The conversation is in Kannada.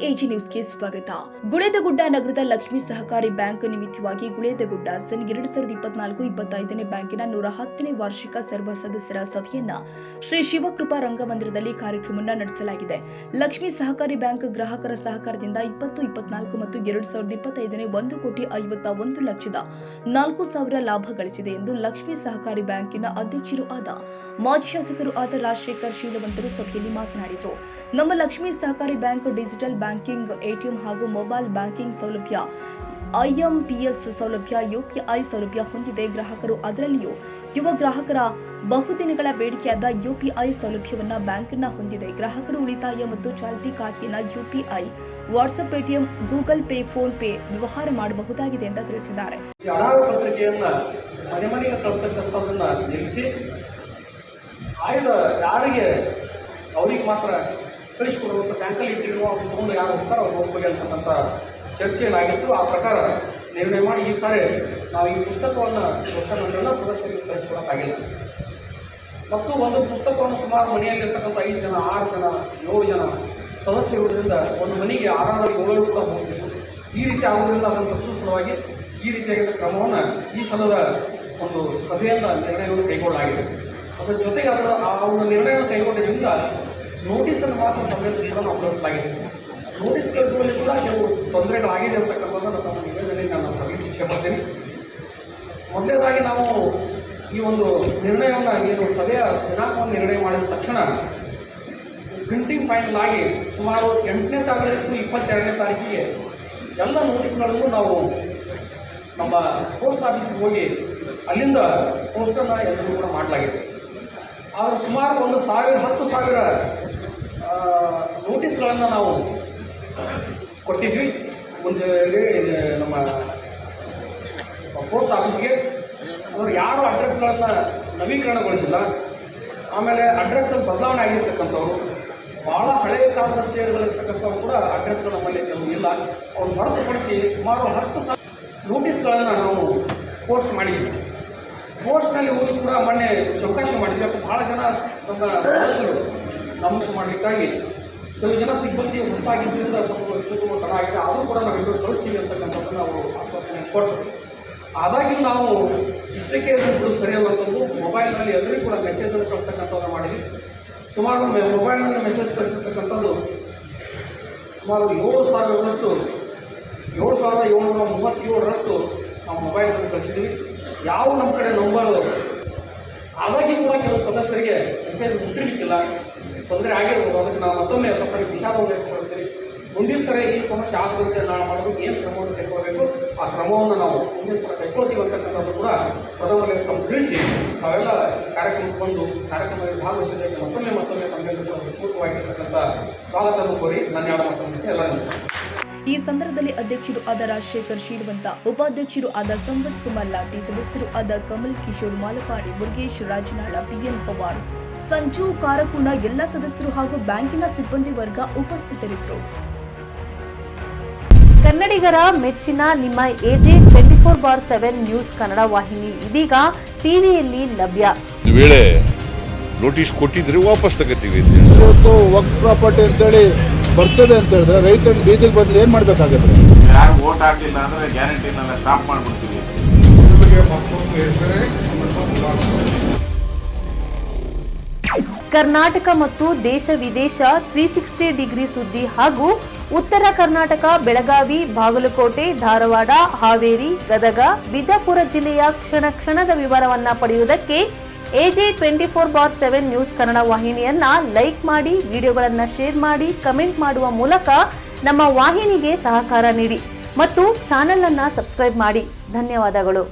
ಕೆಎಜಿ ನ್ಯೂಸ್ಗೆ ಸ್ವಾಗತ. ಗುಳೇದಗುಡ್ಡ ನಗರದ ಲಕ್ಷ್ಮೀ ಸಹಕಾರಿ ಬ್ಯಾಂಕ್ ನಿಮಿತ್ತವಾಗಿ ಗುಳೇದಗುಡ್ಡ ಸನ್ 2024-25ನೇ ಬ್ಯಾಂಕಿನ 110ನೇ ವಾರ್ಷಿಕ ಸರ್ವ ಸದಸ್ಯರ ಸಭೆಯನ್ನ ಶ್ರೀ ಶಿವಕೃಪಾ ರಂಗಮಂದಿರದಲ್ಲಿ ಕಾರ್ಯಕ್ರಮವನ್ನು ನಡೆಸಲಾಗಿದೆ. ಲಕ್ಷ್ಮೀ ಸಹಕಾರಿ ಬ್ಯಾಂಕ್ ಗ್ರಾಹಕರ ಸಹಕಾರದಿಂದ 2024 ಮತ್ತು 2025ನೇ 1,51,04,000 ಲಾಭ ಗಳಿಸಿದೆ ಎಂದು ಲಕ್ಷ್ಮೀ ಸಹಕಾರಿ ಬ್ಯಾಂಕಿನ ಅಧ್ಯಕ್ಷರು ಆದ ಮಾಜಿ ಶಾಸಕರು ಆದ ರಾಜಶೇಖರ್ ಶೀಲವಂತರು ಸಭೆಯಲ್ಲಿ ಮಾತನಾಡಿದರು. ನಮ್ಮ ಲಕ್ಷ್ಮೀ ಸಹಕಾರಿ ಬ್ಯಾಂಕ್ ಡಿಜಿಟಲ್ ಬ್ಯಾಂಕಿಂಗ್, ಎಟಿಎಂ ಹಾಗೂ ಮೊಬೈಲ್ ಬ್ಯಾಂಕಿಂಗ್ ಸೌಲಭ್ಯ, ಐಎಂಪಿಎಸ್ ಸೌಲಭ್ಯ, ಯುಪಿಐ ಸೌಲಭ್ಯ ಹೊಂದಿದೆ. ಗ್ರಾಹಕರು, ಅದರಲ್ಲಿಯೂ ಯುವ ಗ್ರಾಹಕರ ಬಹುದಿನಗಳ ಬೇಡಿಕೆಯಾದ ಯುಪಿಐ ಸೌಲಭ್ಯವನ್ನ ಬ್ಯಾಂಕ್ನ ಹೊಂದಿದೆ. ಗ್ರಾಹಕರು ಉಳಿತಾಯ ಮತ್ತು ಚಾಲ್ತಿ ಖಾತೆಯನ್ನ UPI, WhatsApp, Paytm, Google pay, phone pay ವ್ಯವಹಾರ ಮಾಡಬಹುದಾಗಿದೆ ಎಂದು ತಿಳಿಸಿದ್ದಾರೆ. ಅವರಿಗೆ ಮಾತ್ರ ಕಳಿಸಿಕೊಡಬೇಕು, ಬ್ಯಾಂಕಲ್ಲಿ ಇಟ್ಟಿರುವ ತಗೊಂಡು ಯಾರು ಹೋಗ್ತಾರೋ ಅವ್ರು ಹೋಗ್ಬೇಕು ಅಂತಕ್ಕಂಥ ಚರ್ಚೆ ಏನಾಗಿತ್ತು. ಆ ಪ್ರಕಾರ ನಿರ್ಣಯ ಮಾಡಿ ಈ ಸಾರಿ ನಾವು ಈ ಪುಸ್ತಕವನ್ನು ಎಲ್ಲ ಸದಸ್ಯರಿಗೆ ಕಳಿಸ್ಕೊಡೋಕ್ಕಾಗಿಲ್ಲ. ಮತ್ತು ಒಂದು ಪುಸ್ತಕವನ್ನು ಸುಮಾರು ಮನೆಯಲ್ಲಿರ್ತಕ್ಕಂಥ 5 ಜನ, 6 ಜನ, 7 ಜನ ಸದಸ್ಯರುಗಳಿಂದ ಒಂದು ಮನೆಗೆ 600-700 ರೂಪಾಯಿ ಹೋಗಬೇಕು. ಈ ರೀತಿ ಆಗೋದ್ರಿಂದ ಅದನ್ನು ತಪ್ಪಿಸುವ ಸಲುವಾಗಿ ಈ ರೀತಿಯಾಗಿದ್ದ ಕ್ರಮವನ್ನು ಈ ಸಲದ ಒಂದು ಸಭೆಯಿಂದ ನಿರ್ಣಯವನ್ನು ಕೈಗೊಳ್ಳಲಾಗಿದೆ. ಅದರ ಜೊತೆಗೆ ಆ ಒಂದು ನಿರ್ಣಯವನ್ನು ಕೈಗೊಂಡಿದ್ದರಿಂದ ನೋಟಿಸನ್ನು ಮಾತ್ರ ಸಂಗ್ರಹಿಸಲು ನಾವು ಕಳಿಸಲಾಗಿದೆ. ನೋಟಿಸ್ ಕಳಿಸುವಲ್ಲಿ ಕೂಡ ಕೆಲವು ತೊಂದರೆಗಳಾಗಿದೆ ಅಂತಕ್ಕಂಥದ್ದನ್ನು ನಮ್ಮ ನಿವೇದನೆ ನಾನು ತರಲಿಕ್ಕೆ ಇಚ್ಛೆಪಡ್ತೀನಿ. ಮೊದಲನೇದಾಗಿ ನಾವು ಈ ಒಂದು ನಿರ್ಣಯವನ್ನು ಏನು ಸಭೆಯ ದಿನಾಂಕವನ್ನು ನಿರ್ಣಯ ಮಾಡಿದ ತಕ್ಷಣ ಪ್ರಿಂಟಿಂಗ್ ಫೈನಲ್ ಆಗಿ ಸುಮಾರು 8ನೇ ತಾರೀಕು 22ನೇ ತಾರೀಕಿಗೆ ಎಲ್ಲ ನೋಟಿಸ್ಗಳನ್ನು ನಾವು ನಮ್ಮ ಪೋಸ್ಟ್ ಆಫೀಸ್ಗೆ ಹೋಗಿ ಅಲ್ಲಿಂದ ಪೋಸ್ಟನ್ನು ಎಲ್ಲರೂ ಕೂಡ ಮಾಡಲಾಗಿದೆ. ಆದರೆ ಸುಮಾರು 10,000 ನೋಟಿಸ್ಗಳನ್ನು ನಾವು ಕೊಟ್ಟಿದ್ವಿ ಒಂದು ನಮ್ಮ ಪೋಸ್ಟ್ ಆಫೀಸ್ಗೆ. ಅವರು ಯಾರು ಅಡ್ರೆಸ್ಗಳನ್ನು ನವೀಕರಣಗೊಳಿಸಿಲ್ಲ, ಆಮೇಲೆ ಅಡ್ರೆಸ್ಸಲ್ಲಿ ಬದಲಾವಣೆ ಆಗಿರ್ತಕ್ಕಂಥವ್ರು, ಭಾಳ ಹಳೆಯ ಕಾಲದ ಷೇರುಗಳಿರ್ತಕ್ಕಂಥವ್ರು ಕೂಡ ಅಡ್ರೆಸ್ಗಳು ನಮ್ಮಲ್ಲಿ ಕೆಲವು ಇಲ್ಲ. ಅವ್ರು ಹೊರತುಪಡಿಸಿ ಸುಮಾರು 10,000 ನೋಟಿಸ್ಗಳನ್ನು ನಾವು ಪೋಸ್ಟ್ ಮಾಡಿದ್ವಿ. ಪೋಸ್ಟ್ನಲ್ಲಿ ಹೋಗಿ ಕೂಡ ಮೊನ್ನೆ ಚೌಕಾಶಿ ಮಾಡಿದ್ವಿ. ಮತ್ತು ಭಾಳ ಜನ ನಮ್ಮ ಸದಸ್ಯರು ನಮೂಸು ಮಾಡಲಿಕ್ಕಾಗಿ ಕೆಲವು ಜನ ಸಿಬ್ಬಂದಿ ಹೊಸದಾಗಿದ್ದರಿಂದ ಸ್ವಲ್ಪ ಹೆಚ್ಚು ತಡ ಆಗಿದೆ. ಆದರೂ ಕೂಡ ನಾವು ಎಲ್ಲರೂ ಕಳಿಸ್ತೀವಿ ಅಂತಕ್ಕಂಥದ್ದನ್ನು ಅವರು ಆಶ್ವಾಸನೆ ಕೊಟ್ಟರು. ಆದಾಗ್ಯೂ ನಾವು ಇಷ್ಟಕ್ಕೆ ಬಿಡು ಸರಿಯಾದಂಥದ್ದು ಮೊಬೈಲ್ನಲ್ಲಿ ಎಲ್ಲರಿಗೂ ಕೂಡ ಮೆಸೇಜನ್ನು ಕಳಿಸ್ತಕ್ಕಂಥದ್ದು ಮಾಡಿದ್ವಿ. ಸುಮಾರು ಮೊಬೈಲ್ನಲ್ಲಿ ಮೆಸೇಜ್ ಕಳಿಸಿರ್ತಕ್ಕಂಥದ್ದು ಸುಮಾರು 7,737ರಷ್ಟು ನಾವು ಮೊಬೈಲನ್ನು ಕಳಿಸಿದ್ವಿ. ಯಾವ ನಮ್ಮ ಕಡೆ ನಂಬರು ಆದಾಗ್ಯೂ ಕೂಡ ಕೆಲವು ಸದಸ್ಯರಿಗೆ ಮೆಸೇಜ್ ಮುಟ್ಟಿರಲಿಕ್ಕಿಲ್ಲ, ತೊಂದರೆ ಆಗಿರ್ಬೋದು. ಅದಕ್ಕೆ ನಾವು ಮತ್ತೊಮ್ಮೆ ಸ್ವಲ್ಪ ವಿಷಾದವನ್ನು ವ್ಯಕ್ತಪಡಿಸ್ತೀವಿ. ಮುಂದಿನ ಸರಿ ಈ ಸಮಸ್ಯೆ ಆಗದಂತೆ ನಾವು ಮಾಡಬೇಕು, ಏನು ಕ್ರಮವನ್ನು ಕೈಗೊಳ್ಳಬೇಕು ಆ ಕ್ರಮವನ್ನು ನಾವು ಮುಂದಿನ ಸಲ ಕೈಗೊಳ್ತೀವಿ ಅಂತಕ್ಕಂಥದ್ದು ಕೂಡ ಪ್ರಥಮವಾಗಿ ತಮ್ಮ ತಿಳಿಸಿ ನಾವೆಲ್ಲ ಕಾರ್ಯಕ್ರಮಕ್ಕೆ ಬಂದು ಕಾರ್ಯಕ್ರಮದಲ್ಲಿ ಭಾಗವಹಿಸಿದ್ದಕ್ಕೆ ಮತ್ತೊಮ್ಮೆ ತಮ್ಮೆಲ್ಲರಿಗೂ ಪೂರ್ವವಾಗಿರ್ತಕ್ಕಂಥ ಸ್ವಾಗತವನ್ನು ಕೋರಿ ನನ್ನ ಮತ್ತೊಮ್ಮೆ ಎಲ್ಲ ಈ ಸಂದರ್ಭದಲ್ಲಿ ಅಧ್ಯಕ್ಷರು ಆದ ರಾಜಶೇಖರ್ ಶೀಲವಂತ, ಉಪಾಧ್ಯಕ್ಷರು ಆದ ಸಂವತ್ ಕುಮಾರ್ ಲಾಟಿ, ಸದಸ್ಯರು ಆದ ಕಮಲ್ ಕಿಶೋರ್ ಮಾಲಪಾಡಿ, ಮುರುಗೇಶ್ ರಾಜನಾಳ, ಪಿಎನ್ ಪವಾರ್, ಸಂಜು ಕಾರಕೂನ ಎಲ್ಲ ಸದಸ್ಯರು ಹಾಗೂ ಬ್ಯಾಂಕಿನ ಸಿಬ್ಬಂದಿ ವರ್ಗ ಉಪಸ್ಥಿತರಿದ್ದರು. ಕನ್ನಡಿಗರ ಮೆಚ್ಚಿನ ನಿಮ್ಮ ಎಜೆ 24/7 ನ್ಯೂಸ್ ಕನ್ನಡ ವಾಹಿನಿ ಇದೀಗ ಟಿವಿಯಲ್ಲಿ ಲಭ್ಯ. ವೇಳೆ ನೋಟಿಸ್ ಕೊಟ್ಟಿದ್ರೆ ವಾಪಸ್ ತಗೋತೀವಿ. ಇವತ್ತು ವಕ್ಫ್ ಪ್ರಾಪರ್ಟಿ ಅಂತೇಳಿ ಬರ್ತದೆ ಅಂತ ಹೇಳಿದ್ರೆ ರೈತರು ಬೀದಿಗೆ ಬಂದ್ರೆ ಏನ್ ಮಾಡ್ಬೇಕಾಗುತ್ತೆ? ಯಾರು ವೋಟ್ ಹಾಕಲಿಲ್ಲ ಅಂದ್ರೆ ಗ್ಯಾರಂಟಿನೆಲ್ಲ ಸ್ಟಾಪ್ ಮಾಡ್ಬಿಡ್ತೀವಿ. ಕರ್ನಾಟಕ ಮತ್ತು ದೇಶ ವಿದೇಶ 360 ಡಿಗ್ರಿ ಸುದ್ದಿ ಹಾಗೂ ಉತ್ತರ ಕರ್ನಾಟಕ, ಬೆಳಗಾವಿ, ಬಾಗಲಕೋಟೆ, ಧಾರವಾಡ, ಹಾವೇರಿ, ಗದಗ, ಬಿಜಾಪುರ ಜಿಲ್ಲೆಯ ಕ್ಷಣ ಕ್ಷಣದ ವಿವರವನ್ನ ಪಡೆಯುವುದಕ್ಕೆ ಎಜೆ 24/7 ನ್ಯೂಸ್ ಕನ್ನಡ ವಾಹಿನಿಯನ್ನ ಲೈಕ್ ಮಾಡಿ, ವಿಡಿಯೋಗಳನ್ನ ಶೇರ್ ಮಾಡಿ, ಕಮೆಂಟ್ ಮಾಡುವ ಮೂಲಕ ನಮ್ಮ ವಾಹಿನಿಗೆ ಸಹಕಾರ ನೀಡಿ ಮತ್ತು ಚಾನೆಲ್ ಅನ್ನ ಸಬ್ಸ್ಕ್ರೈಬ್ ಮಾಡಿ. ಧನ್ಯವಾದಗಳು.